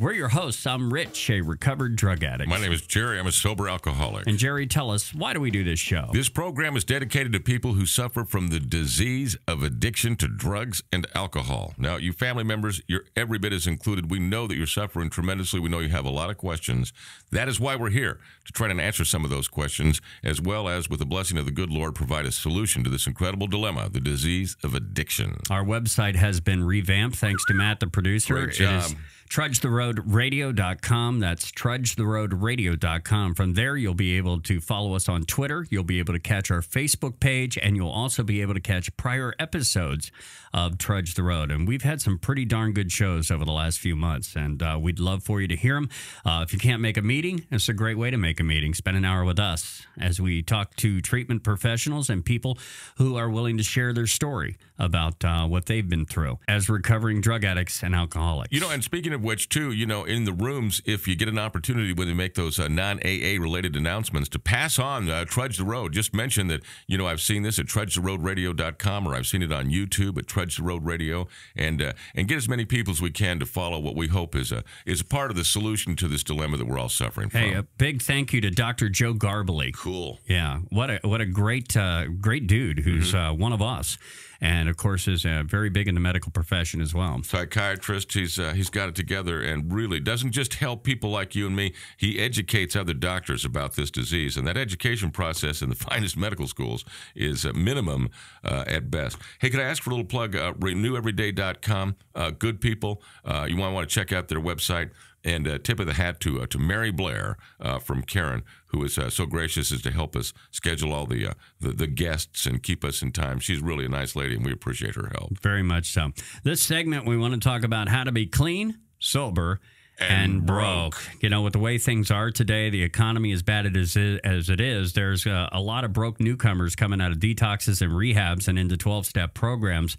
We're your hosts. I'm Rich, a recovered drug addict. My name is Jerry. I'm a sober alcoholic. And Jerry, tell us, why do we do this show? This program is dedicated to people who suffer from the disease of addiction to drugs and alcohol. Now, you family members, listeners, you're every bit as included. We know that you're suffering tremendously. We know you have a lot of questions. That is why we're here, to try to answer some of those questions, as well as, with the blessing of the good Lord, provide a solution to this incredible dilemma, the disease of addiction. Our website has been revamped thanks to Matt, the producer. Great job. It is TrudgeTheRoadRadio.com. That's TrudgeTheRoadRadio.com. From there, you'll be able to follow us on Twitter. You'll be able to catch our Facebook page, and you'll also be able to catch prior episodes of Trudge the Road. And we've had some pretty darn good shows over the last few months, and we'd love for you to hear them. If you can't make a meeting, it's a great way to make a meeting. Spend an hour with us as we talk to treatment professionals and people who are willing to share their story about what they've been through as recovering drug addicts and alcoholics. You know, and speaking of which, too, you know, in the rooms, if you get an opportunity when they make those non-AA related announcements, to pass on Trudge the Road. Just mention that, you know, I've seen this at TrudgeTheRoadRadio.com, or I've seen it on YouTube at Trudge the Road Radio, and get as many people as we can to follow what we hope is a part of the solution to this dilemma that we're all suffering from. Hey, a big thank you to Dr. Joe Garbley. Cool. Yeah, what a great dude who's one of us. And, of course, is very big in the medical profession as well. Psychiatrist, he's got it together, and really doesn't just help people like you and me. He educates other doctors about this disease, and that education process in the finest medical schools is a minimum at best. Hey, could I ask for a little plug? RenewEveryday.com. Good people. You might want to check out their website. And tip of the hat to Mary Blair from Caron, who is so gracious as to help us schedule all the guests and keep us in time. She's really a nice lady, and we appreciate her help. Very much so. This segment, we want to talk about how to be clean, sober, and broke. You know, with the way things are today, the economy as bad as it is, there's a lot of broke newcomers coming out of detoxes and rehabs and into 12-step programs.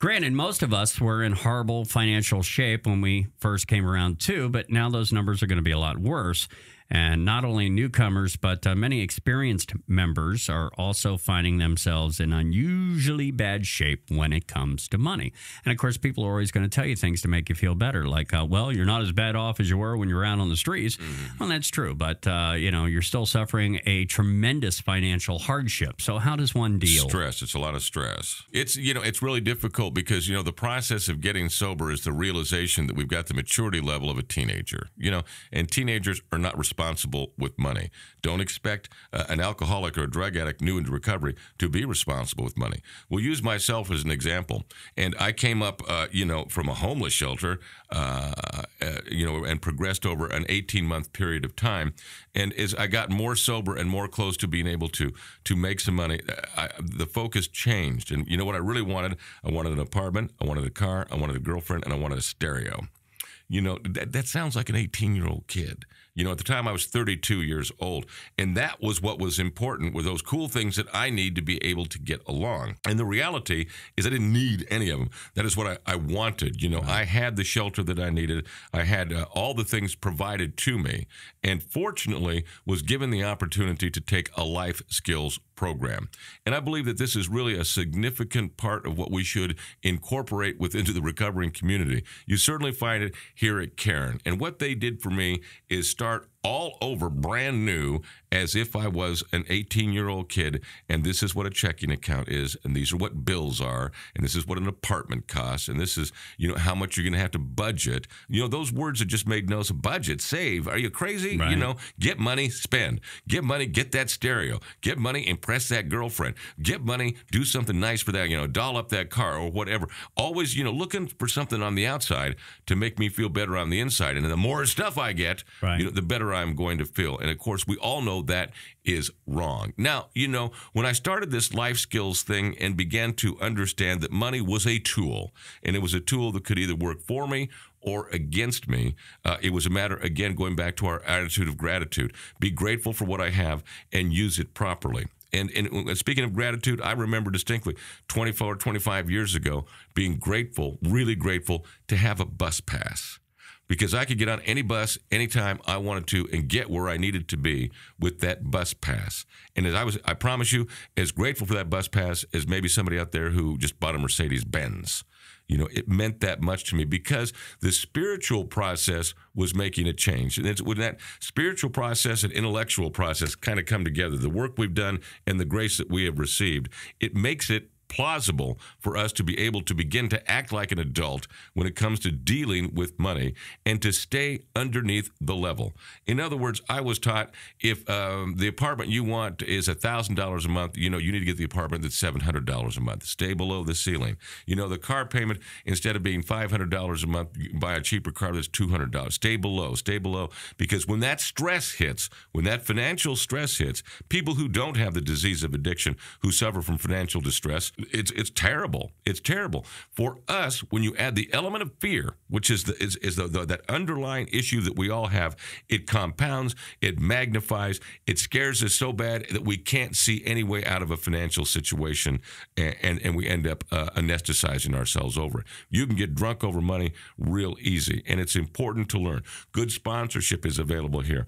Granted, most of us were in horrible financial shape when we first came around too, but now those numbers are going to be a lot worse. And not only newcomers, but many experienced members are also finding themselves in unusually bad shape when it comes to money. And, of course, people are always going to tell you things to make you feel better, like, well, you're not as bad off as you were when you were out on the streets. Well, that's true, but, you know, you're still suffering a tremendous financial hardship. So how does one deal? Stress. It's a lot of stress. It's, you know, it's really difficult because, you know, the process of getting sober is the realization that we've got the maturity level of a teenager, you know, and teenagers are not responsible with money. Don't expect an alcoholic or a drug addict new into recovery to be responsible with money. We'll use myself as an example. And I came up, you know, from a homeless shelter, you know, and progressed over an 18-month period of time. And as I got more sober and more close to being able to make some money, the focus changed. And you know what I really wanted? I wanted an apartment, I wanted a car, I wanted a girlfriend, and I wanted a stereo. You know, that sounds like an 18-year-old kid. You know, at the time I was 32 years old, and that was what was important, were those cool things that I need to be able to get along. And the reality is I didn't need any of them. That is what I wanted. You know, I had the shelter that I needed. I had all the things provided to me, and fortunately was given the opportunity to take a life skills program. And I believe that this is really a significant part of what we should incorporate within the recovering community. You certainly find it here at Caron. And what they did for me is start all over brand new as if I was an 18-year-old kid, and this is what a checking account is, and these are what bills are, and this is what an apartment costs, and this is, you know, how much you're going to have to budget. You know, those words that just made no sense. Budget, save. Are you crazy? Right. You know, get money, spend. Get money, get that stereo. Get money, impress that girlfriend. Get money, do something nice for that, you know, doll up that car or whatever. Always, you know, looking for something on the outside to make me feel better on the inside. And the more stuff I get, right, you know, the better I'm going to feel. And of course, we all know that is wrong. Now, you know, when I started this life skills thing and began to understand that money was a tool, and it was a tool that could either work for me or against me, it was a matter, again, going back to our attitude of gratitude. Be grateful for what I have and use it properly. And speaking of gratitude, I remember distinctly 24, 25 years ago being grateful, really grateful, to have a bus pass. Because I could get on any bus anytime I wanted to and get where I needed to be with that bus pass. And as I promise you, as grateful for that bus pass as maybe somebody out there who just bought a Mercedes-Benz. You know, it meant that much to me because the spiritual process was making a change. And it's when that spiritual process and intellectual process kind of come together, the work we've done and the grace that we have received, it makes it plausible for us to be able to begin to act like an adult when it comes to dealing with money and to stay underneath the level. In other words, I was taught if the apartment you want is $1,000 a month, you need to get the apartment that's $700 a month. Stay below the ceiling. The car payment, instead of being $500 a month, you can buy a cheaper car that's $200. Stay below, because when that stress hits, when that financial stress hits, people who don't have the disease of addiction, who suffer from financial distress, it's terrible. It's terrible. For us, when you add the element of fear, which is that underlying issue that we all have, it compounds, it magnifies, it scares us so bad that we can't see any way out of a financial situation, and we end up anesthetizing ourselves over it. You can get drunk over money real easy, and it's important to learn. Good sponsorship is available here.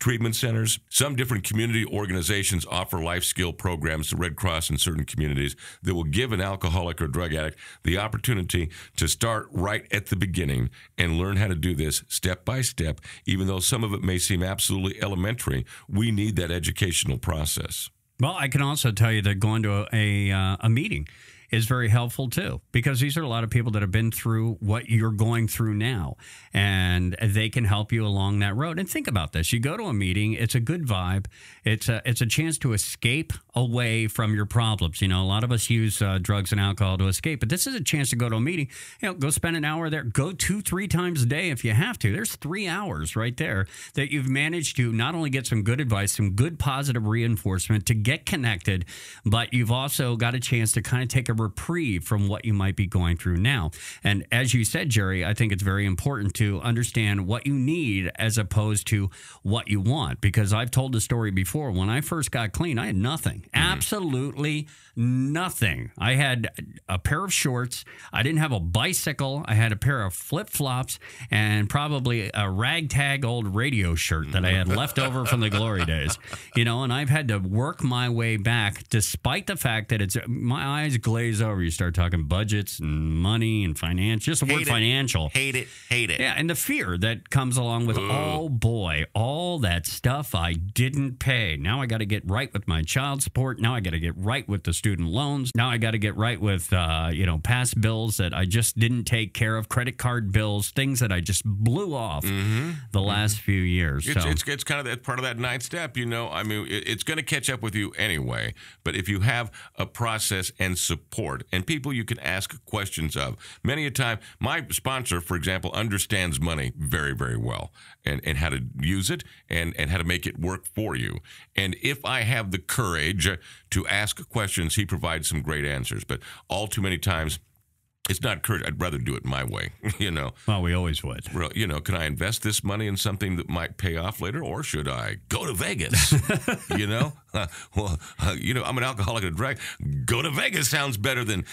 Treatment centers, some different community organizations offer life skill programs, the Red Cross in certain communities, that will give an alcoholic or drug addict the opportunity to start right at the beginning and learn how to do this step by step. Even though some of it may seem absolutely elementary, we need that educational process. Well, I can also tell you that going to a meeting is very helpful too, because these are a lot of people that have been through what you're going through now, and they can help you along that road. And think about this. You go to a meeting, it's a good vibe. It's a chance to escape away from your problems. A lot of us use drugs and alcohol to escape, but this is a chance to go to a meeting, go spend an hour there, go 2-3 times a day if you have to. There's 3 hours right there that you've managed to not only get some good advice, some good positive reinforcement to get connected, but you've also got a chance to kind of take a reprieve from what you might be going through now. And as you said, Jerry, I think it's very important to understand what you need as opposed to what you want, because I've told the story before. When I first got clean, I had nothing, absolutely nothing. I had a pair of shorts. I didn't have a bicycle. I had a pair of flip-flops and probably a ragtag old radio shirt that I had left over from the glory days, and I've had to work my way back despite the fact that my eyes glaze over. You start talking budgets and money and finance, just the word financial. Hate it. Yeah, and the fear that comes along with, oh boy, all that stuff I didn't pay. Now I got to get right with my child support. Now I got to get right with the student loans. Now I got to get right with, past bills that I just didn't take care of, credit card bills, things that I just blew off the last few years. It's kind of that part of that ninth step, it's going to catch up with you anyway. But if you have a process and support and people you can ask questions of, many a time, my sponsor, for example, understands money very, very well and how to use it and how to make it work for you. And if I have the courage to ask questions, he provides some great answers. But all too many times, it's not courage. I'd rather do it my way, Well, we always would. Well, can I invest this money in something that might pay off later, or should I go to Vegas? I'm an alcoholic and a drug. Go to Vegas sounds better than,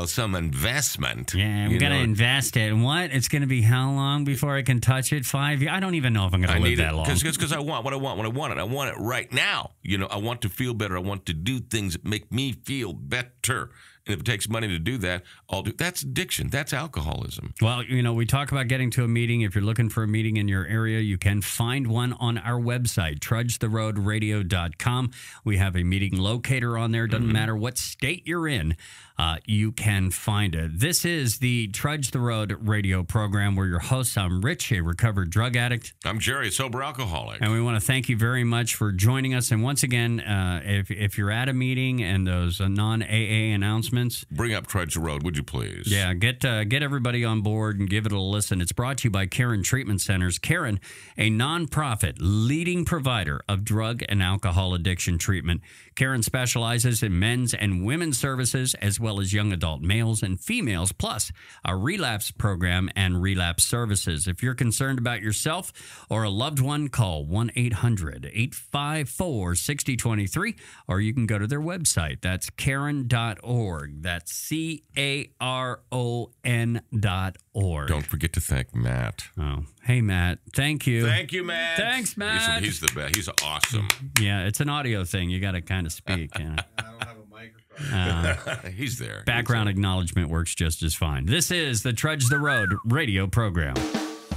some investment. Yeah, I'm going to invest it. What? It's going to be how long before I can touch it? 5 years? I don't even know if I'm going to live that long. Because I want what I want when I want it. I want it right now. I want to feel better. I want to do things that make me feel better. And if it takes money to do that, I'll do. That's addiction. That's alcoholism. Well, we talk about getting to a meeting. If you're looking for a meeting in your area, you can find one on our website, trudgetheroadradio.com. We have a meeting locator on there. Doesn't matter what state you're in. You can find it. This is the Trudge the Road radio program. We're your hosts. I'm Rich, a recovered drug addict. I'm Jerry, a sober alcoholic. And we want to thank you very much for joining us. And once again, if you're at a meeting and those non-AA announcements, bring up Trudge the Road, would you please? Yeah, get everybody on board and give it a listen. It's brought to you by Caron Treatment Centers. Caron, a nonprofit leading provider of drug and alcohol addiction treatment. Caron specializes in men's and women's services, as well as young adult males and females, plus a relapse program and relapse services. If you're concerned about yourself or a loved one, call 1-800-854-6023, or you can go to their website. That's Caron.org. That's CARON.org. Don't forget to thank Matt. Oh, hey, Matt. Thank you. Thank you, Matt. Thanks, Matt. He's the best. He's awesome. Yeah, it's an audio thing. You got to kind of speak. I don't have a microphone. He's there. Background acknowledgement works just as fine. This is the Trudge the Road radio program.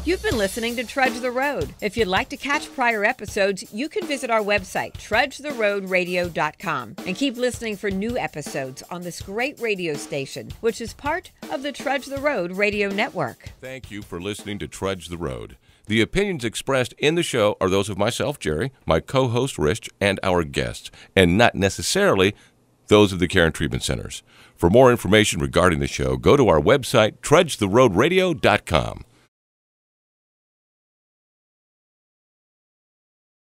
You've been listening to Trudge the Road. If you'd like to catch prior episodes, you can visit our website, trudgetheroadradio.com, and keep listening for new episodes on this great radio station, which is part of the Trudge the Road radio network. Thank you for listening to Trudge the Road. The opinions expressed in the show are those of myself, Jerry, my co-host, Rich, and our guests, and not necessarily those of the Caron Treatment Centers. For more information regarding the show, go to our website, trudgetheroadradio.com.